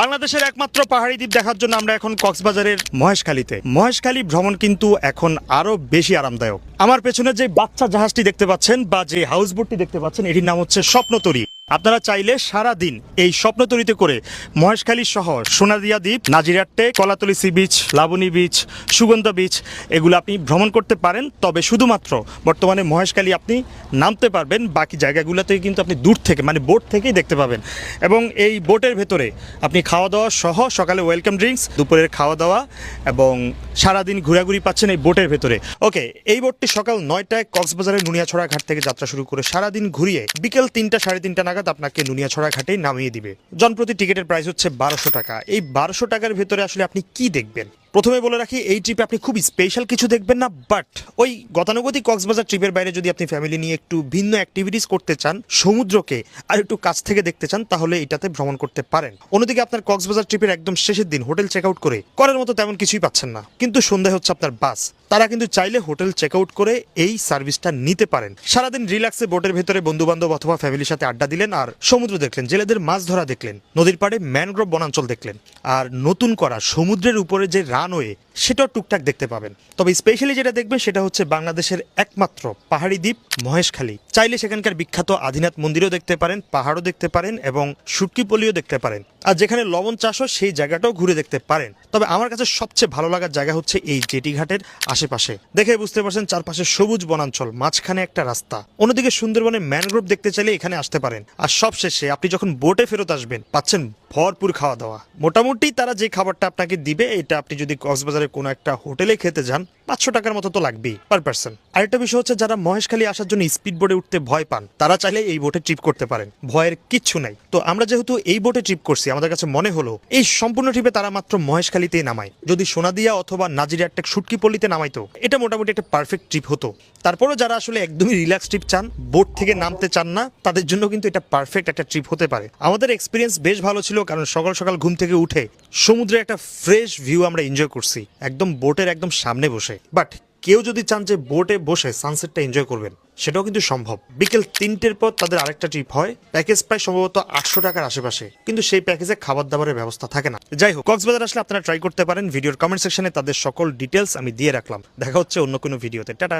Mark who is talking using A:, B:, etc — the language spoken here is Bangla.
A: বাংলাদেশের একমাত্র পাহাড়ি দ্বীপ দেখার জন্য আমরা এখন কক্সবাজারের মহেশখালীতে। মহেশখালী ভ্রমণ কিন্তু এখন আরো বেশি আরামদায়ক। আমার পেছনে যে বাচ্চা জাহাজটি দেখতে পাচ্ছেন বা যে হাউস বোটটি দেখতে পাচ্ছেন, এটির নাম হচ্ছে স্বপ্নতরী। আপনারা চাইলে সারা দিন এই স্বপ্নতরীতে করে মহেশখালী সহ সোনাদিয়া দ্বীপ, নাজিরাট্টে, Kolatoli sea beach, Laboni beach, Sugandha beach এগুলো আপনি ভ্রমণ করতে পারেন। তবে শুধুমাত্র বর্তমানে মহেশখালী আপনি নামতে পারবেন, বাকি জায়গাগুলোতে কিন্তু আপনি দূর থেকে মানে বোট থেকেই দেখতে পাবেন। এবং এই বোটের ভেতরে আপনি খাওয়া দাওয়া সহ সকালে ওয়েলকাম ড্রিঙ্কস, দুপুরের খাওয়া দাওয়া এবং সারাদিন ঘোরাঘুরি পাচ্ছেন এই বোটের ভেতরে। ওকে, এই বোটটি সকাল 9টায় কক্সবাজারের নুনিয়াছড়া ঘাট থেকে যাত্রা শুরু করে সারাদিন ঘুরিয়ে বিকেল 3টা সাড়ে 3টা নাগাদ আপনাকে নুনিয়াছড়া ঘাটেই নামিয়ে দিবে। জনপ্রতি টিকিটের প্রাইস হচ্ছে 1200 টাকা। এই 1200 টাকার ভেতরে আসলে আপনি কি দেখবেন? প্রথমে বলে রাখি, এই ট্রিপে আপনি খুব স্পেশাল কিছু দেখবেন না, বাট ওই গতানুগতিক কক্সবাজার ট্রিপের বাইরে যদি আপনি ফ্যামিলি নিয়ে একটু ভিন্ন অ্যাক্টিভিটিস করতে চান, সমুদ্রকে আর একটু কাছ থেকে দেখতে চান, তাহলে এটাতে ভ্রমণ করতে পারেন। অন্যদিকে আপনার কক্সবাজার ট্রিপের একদম শেষের দিন হোটেল চেক আউট করে করার মতো তেমন কিছুই পাচ্ছেন না, কিন্তু সন্ধ্যায় হচ্ছে আপনার বাস, তারা কিন্তু চাইলে হোটেল চেক আউট করে এই সার্ভিসটা নিতে পারেন। সারাদিন রিল্যাক্সে বোটের ভেতরে বন্ধু বান্ধব অথবা ফ্যামিলির সাথে আড্ডা দিলেন, আর সমুদ্র দেখলেন, জেলেদের মাছ ধরা দেখলেন, নদীর পাড়ে ম্যানগ্রোভ বনাঞ্চল দেখলেন, আর নতুন করা সমুদ্রের উপরে যে রানওয়ে সেটাও টুকটাক দেখতে পাবেন। তবে স্পেশালি যেটা দেখবেন সেটা হচ্ছে বাংলাদেশের একমাত্র পাহাড়ি দ্বীপ মহেশখালী। চাইলে সেখানকার বিখ্যাত আদিনাথ মন্দিরও দেখতে পারেন, পাহাড়ও দেখতে পারেন এবং শুটকিপলিও দেখতে পারেন, আর যেখানে লবণ চাষ হয় সেই জায়গাটাও ঘুরে দেখতে পারেন। তবে আমার কাছে সবচেয়ে ভালো লাগার জায়গা হচ্ছে এই জেটি ঘাটের আশেপাশে। দেখে বুঝতে পারছেন চারপাশে সবুজ বনাঞ্চল, মাঝখানে একটা রাস্তা। অন্যদিকে সুন্দরবনে ম্যানগ্রোভ দেখতে চাইলে এখানে আসতে পারেন। আর সবশেষে আপনি যখন বোটে ফেরত আসবেন পাচ্ছেন ভরপুর খাওয়া দাওয়া। মোটামুটি তারা যে খাবারটা আপনাকে দিবে, এটা আপনি যদি কক্সবাজারের কোনো একটা হোটেলে খেতে যান 500 টাকার মতো তো লাগবেই পার পার্সন। আরেকটা বিষয় হচ্ছে, যারা মহেশখালী আসার জন্য স্পিড বোটে উঠতে ভয় পান, তারা চাইলে এই বোটে ট্রিপ করতে পারেন, ভয়ের কিচ্ছু নাই। তো আমরা যেহেতু এই বোটে ট্রিপ করছি, আমাদের কাছে মনে হলো এই সম্পূর্ণ ট্রিপে তারা মাত্র মহেশখালীতেই নামায়। যদি সোনাদিয়া অথবা নাজিরাট্টে শুটকিপল্লিতে নামাইতো, এটা মোটামুটি একটা পারফেক্ট ট্রিপ হতো। তারপরও যারা আসলে একদমই রিল্যাক্স ট্রিপ চান, বোট থেকে নামতে চান না, তাদের জন্য কিন্তু এটা পারফেক্ট একটা ট্রিপ হতে পারে। আমাদের এক্সপিরিয়েন্স বেশ ভালো ছিল, কারণ সকাল সকাল ঘুম থেকে উঠে সমুদ্রে একটা ফ্রেশ ভিউ আমরা এনজয় করছি, একদম বোটের একদম সামনে বসে। বাট কেউ যদি চান যে বোটে বসে সানসেটটা এনজয় করবেন, সেটাও কিন্তু সম্ভব। বিকেল 3টের পর তাদের আরেকটা ট্রিপ হয়, প্যাকেজ প্রায় সম্ভবত 800 টাকার আশেপাশে, কিন্তু সেই প্যাকেজে খাবার দাবারের ব্যবস্থা থাকে না। যাই হোক, কক্সবাজার আসলে আপনারা ট্রাই করতে পারেন। ভিডিওর কমেন্ট সেকশনে তাদের সকল ডিটেলস আমি দিয়ে রাখলাম। দেখা হচ্ছে অন্য কোনো ভিডিওতে। টাটা।